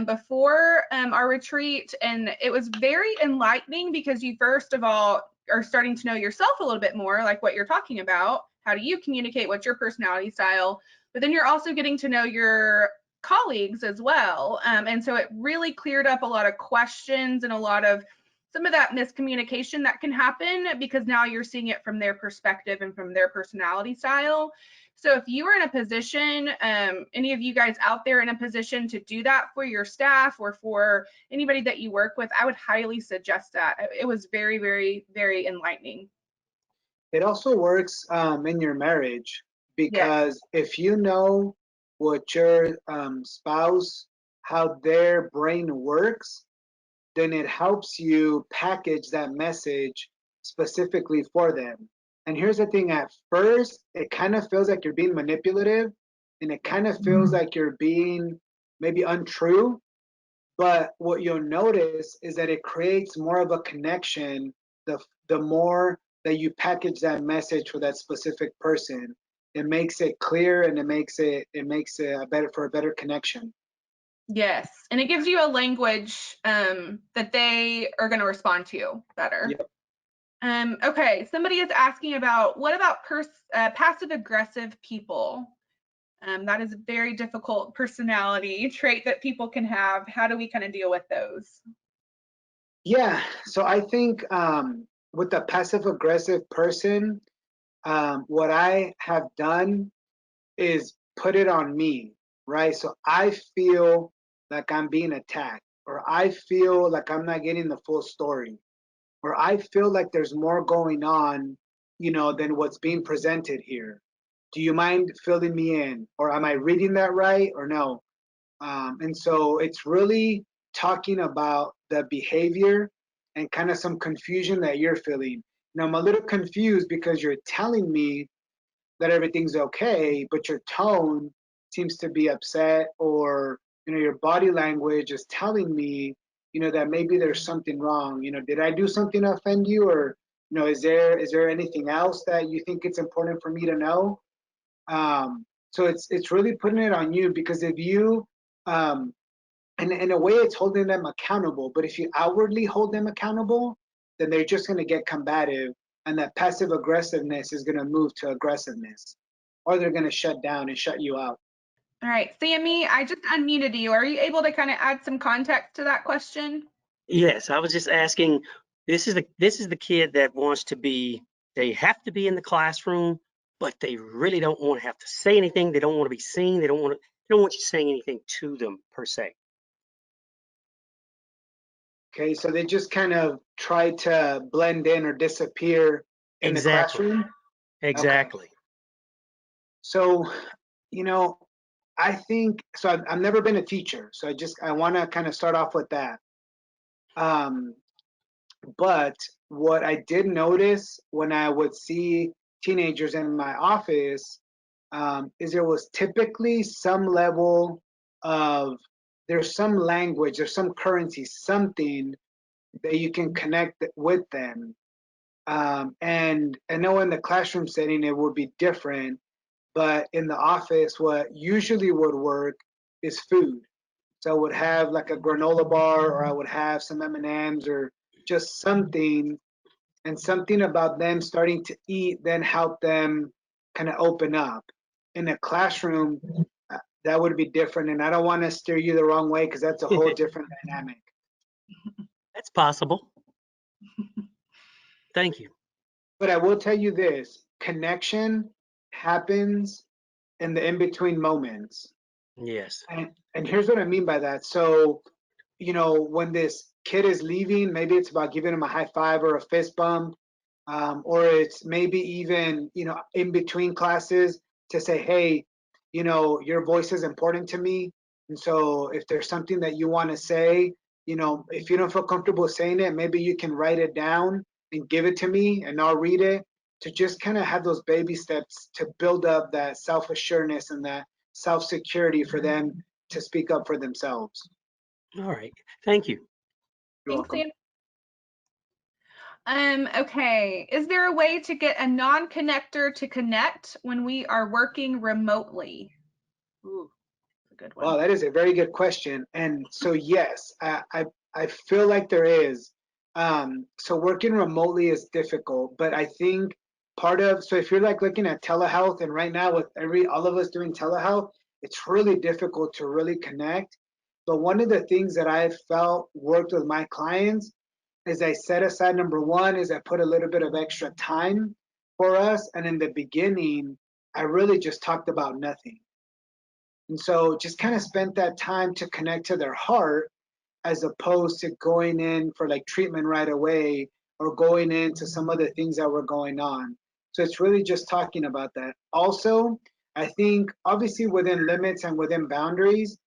before our retreat, and it was very enlightening because you first of all are starting to know yourself a little bit more, like what you're talking about. How do you communicate? What's your personality style? But then you're also getting to know your colleagues as well. And so it really cleared up a lot of questions and a lot of some of that miscommunication that can happen because now you're seeing it from their perspective and from their personality style. So if you are in a position, any of you guys out there in a position to do that for your staff or for anybody that you work with, I would highly suggest that. It was very, very, very enlightening. It also works in your marriage, Yes. because if you know what your spouse, how their brain works, then it helps you package that message specifically for them. And here's the thing, at first, it kind of feels like you're being manipulative and it kind of feels like you're being maybe untrue. But what you'll notice is that it creates more of a connection the more that you package that message for that specific person. It makes it clear and it makes it a better connection. Yes. And it gives you a language that they are going to respond to better. Yep. Okay, somebody is asking about what about passive aggressive people? That is a very difficult personality trait that people can have. How do we kind of deal with those? Yeah. So I think with the passive aggressive person, what I have done is put it on me, right? So I feel like I'm being attacked, or I feel like I'm not getting the full story, or I feel like there's more going on, than what's being presented here. Do you mind filling me in? Or am I reading that right or no? And so it's really talking about the behavior and kind of some confusion that you're feeling. Now, I'm a little confused because you're telling me that everything's okay, but your tone seems to be upset, or your body language is telling me, that maybe there's something wrong. Did I do something to offend you, or is there anything else that you think it's important for me to know? So it's really putting it on you, because if you and in a way it's holding them accountable, but if you outwardly hold them accountable, then they're just going to get combative, and that passive aggressiveness is going to move to aggressiveness, or they're going to shut down and shut you out. All right, Sammy, I just unmuted you. Are you able to kind of add some context to that question? Yes, I was just asking, this is the kid that wants to be, they have to be in the classroom, but they really don't want to have to say anything. They don't want to be seen. They don't want you saying anything to them per se. Okay, so they just kind of try to blend in or disappear in the Exactly. classroom. Exactly. Okay. So, you know, I think so. I've never been a teacher, so I want to kind of start off with that. Um, But what I did notice when I would see teenagers in my office, is there was typically some level of, there's some language, there's some currency, something that you can connect with them. And I know in the classroom setting it would be different, but in the office, what usually would work is food. So I would have like a granola bar, or I would have some M&Ms, or just something, and something about them starting to eat then help them kind of open up. In a classroom, that would be different, and I don't want to steer you the wrong way, because that's a whole different dynamic. That's possible. Thank you. But I will tell you this: connection happens in the in-between moments. Yes. And here's what I mean by that. So, you know, when this kid is leaving, maybe it's about giving him a high five or a fist bump, or it's maybe even, you know, in between classes to say, hey, you know, your voice is important to me. And so if there's something that you want to say, you know, if you don't feel comfortable saying it, maybe you can write it down and give it to me and I'll read it, to just kind of have those baby steps to build up that self-assuredness and that self-security for them to speak up for themselves. All right. Thank you. You're Thanks, welcome. Sam. Okay. Is there a way to get a non-connector to connect when we are working remotely? Ooh, that's a good one. Wow, that is a very good question. And so yes, I feel like there is. So working remotely is difficult, but I think so if you're like looking at telehealth, and right now with all of us doing telehealth, it's really difficult to really connect. But one of the things that I've felt worked with my clients is I set aside, number one is I put a little bit of extra time for us. And in the beginning, I really just talked about nothing. And so just kind of spent that time to connect to their heart as opposed to going in for like treatment right away or going into some other things that were going on. So it's really just talking about that. Also, I think obviously within limits and within boundaries,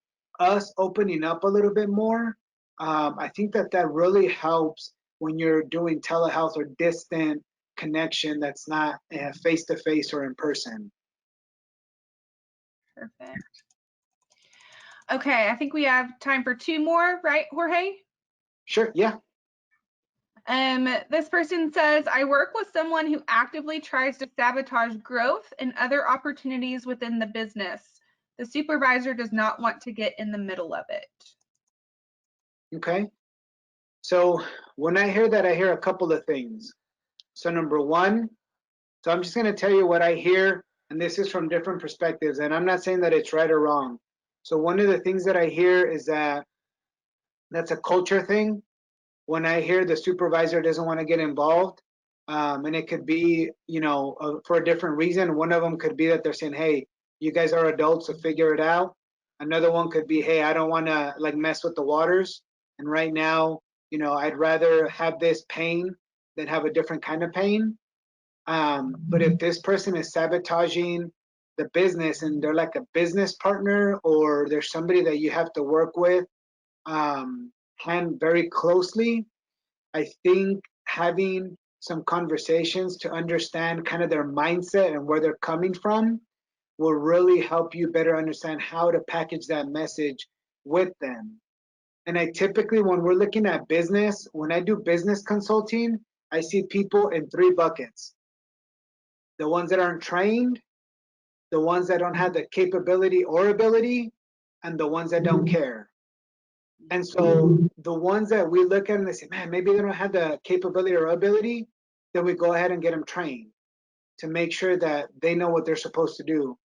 us opening up a little bit more, I think that really helps when you're doing telehealth or distant connection that's not face to face or in person. Perfect. Okay, I think we have time for two more, right, Jorge? Sure, yeah. This person says, I work with someone who actively tries to sabotage growth and other opportunities within the business. The supervisor does not want to get in the middle of it. Okay. So when I hear that, I hear a couple of things. So number one, so I'm just going to tell you what I hear, and this is from different perspectives, and I'm not saying that it's right or wrong. So one of the things that I hear is that that's a culture thing. When I hear the supervisor doesn't want to get involved, and it could be, you know, for a different reason. One of them could be that they're saying, hey, you guys are adults, so figure it out. Another one could be, hey, I don't want to like mess with the waters. And right now, you know, I'd rather have this pain than have a different kind of pain. But if this person is sabotaging the business and they're like a business partner or there's somebody that you have to work with hand very closely, I think having some conversations to understand kind of their mindset and where they're coming from will really help you better understand how to package that message with them. And I typically, when we're looking at business, when I do business consulting, I see people in three buckets: the ones that aren't trained, the ones that don't have the capability or ability, and the ones that don't care. And so the ones that we look at and they say, man, maybe they don't have the capability or ability, then we go ahead and get them trained to make sure that they know what they're supposed to do.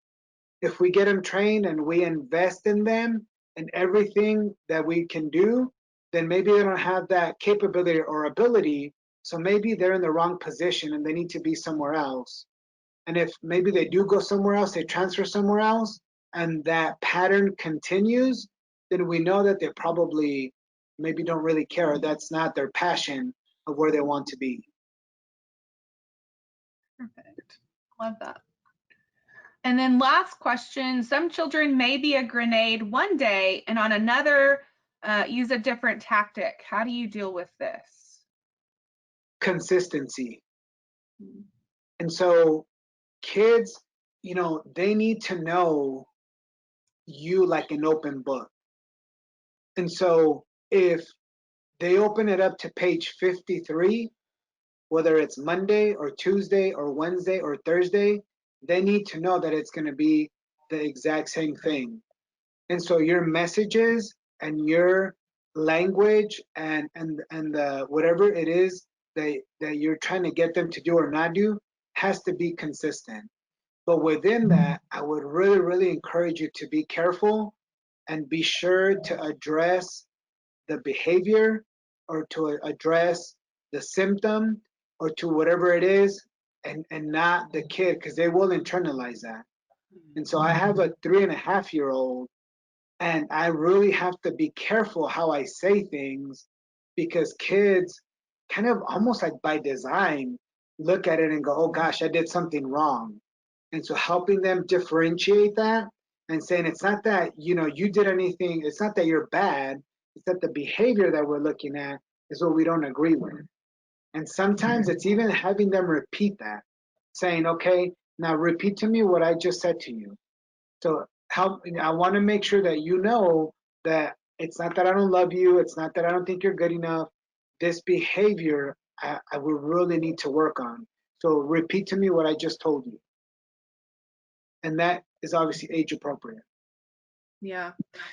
If we get them trained and we invest in them and everything that we can do, then maybe they don't have that capability or ability. So maybe they're in the wrong position and they need to be somewhere else. And if maybe they do go somewhere else, they transfer somewhere else, and that pattern continues, then we know that they probably maybe don't really care. That's not their passion of where they want to be. Perfect. Love that. And then last question, some children may be a grenade one day and on another use a different tactic. How do you deal with this? Consistency. And so kids, you know, they need to know you like an open book. And so if they open it up to page 53, whether it's Monday or Tuesday or Wednesday or Thursday, they need to know that it's going to be the exact same thing. And so your messages and your language and the whatever it is that you're trying to get them to do or not do has to be consistent. But within that, I would really, really encourage you to be careful and be sure to address the behavior or to address the symptom or to whatever it is and not the kid, because they will internalize that. And so I have a 3.5-year-old, and I really have to be careful how I say things, because kids kind of almost like by design look at it and go, oh gosh, I did something wrong. And so helping them differentiate that and saying it's not that, you know, you did anything, it's not that you're bad, it's that the behavior that we're looking at is what we don't agree with. And sometimes it's even having them repeat that, saying, okay, now repeat to me what I just said to you. So I want to make sure that you know that it's not that I don't love you, it's not that I don't think you're good enough. This behavior I will really need to work on. So repeat to me what I just told you. And that is obviously age appropriate. Yeah.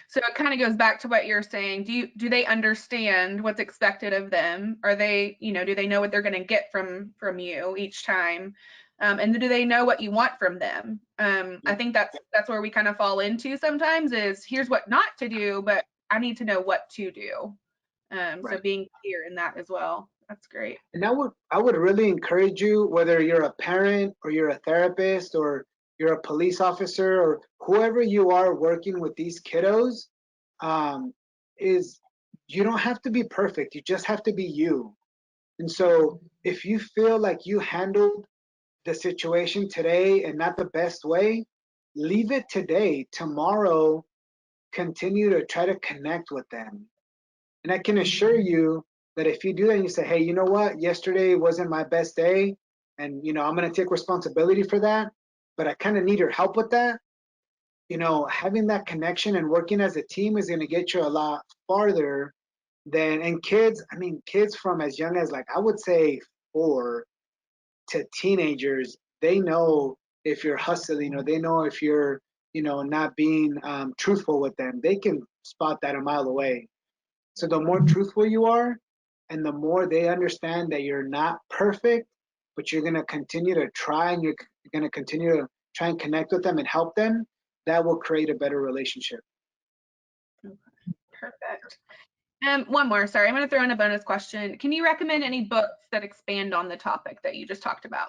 So it kind of goes back to what you're saying. Do they understand what's expected of them? Are they, you know, do they know what they're going to get from you each time? And do they know what you want from them? I think that's where we kind of fall into sometimes is here's what not to do, but I need to know what to do. So being clear in that as well. That's great. And I would really encourage you, whether you're a parent or you're a therapist or you're a police officer or whoever you are working with these kiddos, is you don't have to be perfect. You just have to be you. And so if you feel like you handled the situation today and not the best way, leave it today. Tomorrow, continue to try to connect with them. And I can assure you that if you do that and you say, hey, you know what, yesterday wasn't my best day, and you know, I'm gonna take responsibility for that, but I kind of need your help with that, you know, having that connection and working as a team is gonna get you a lot farther than, and kids, I mean, kids from as young as like, I would say 4 to teenagers, they know if you're hustling or they know if you're, you know, not being truthful with them. They can spot that a mile away. So the more truthful you are, and the more they understand that you're not perfect, but you're going to continue to try and you're going to continue to try and connect with them and help them, that will create a better relationship. Okay, perfect. One more, sorry, I'm going to throw in a bonus question. Can you recommend any books that expand on the topic that you just talked about?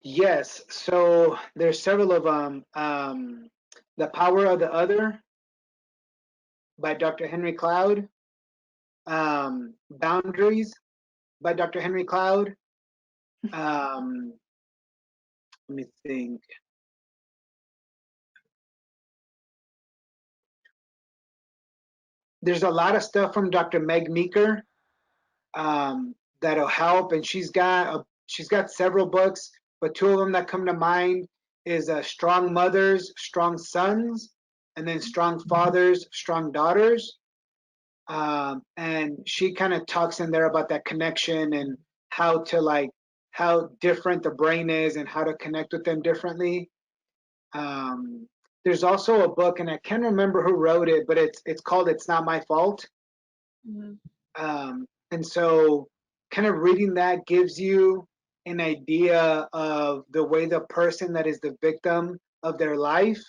Yes, so there's several of them. The Power of the Other by Dr. Henry Cloud. Boundaries by Dr. Henry Cloud. Let me think. There's a lot of stuff from Dr. Meg Meeker that'll help, and she's got several books, but 2 of them that come to mind is Strong Mothers, Strong Sons, and then Strong Fathers, Strong Daughters. And she kind of talks in there about that connection and how different the brain is and how to connect with them differently. There's also a book, and I can't remember who wrote it, but it's called It's Not My Fault. Mm-hmm. And so kind of reading that gives you an idea of the way the person that is the victim of their life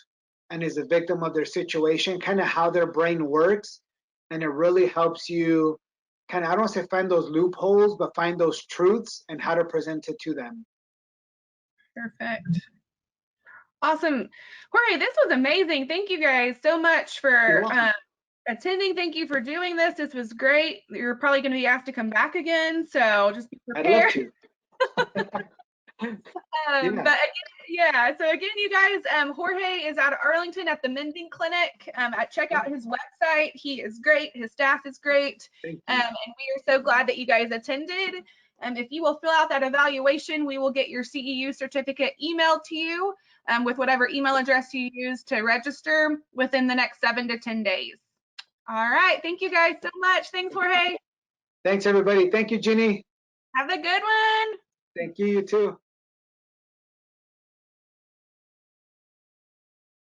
and is the victim of their situation, kind of how their brain works. And it really helps you kind of, I don't want to say find those loopholes, but find those truths and how to present it to them. Perfect. Awesome. Jorge, this was amazing. Thank you guys so much for attending. Thank you for doing this. This was great. You're probably going to be asked to come back again, so just be prepared. I'd love to. But yeah, so again, you guys, Jorge is out of Arlington at the Mending Clinic. Check out his website. He is great. His staff is great. And we are so glad that you guys attended. If you will fill out that evaluation, we will get your CEU certificate emailed to you with whatever email address you use to register within the next 7 to 10 days. All right. Thank you guys so much. Thanks, Jorge. Thanks, everybody. Thank you, Ginny. Have a good one. Thank you, you too.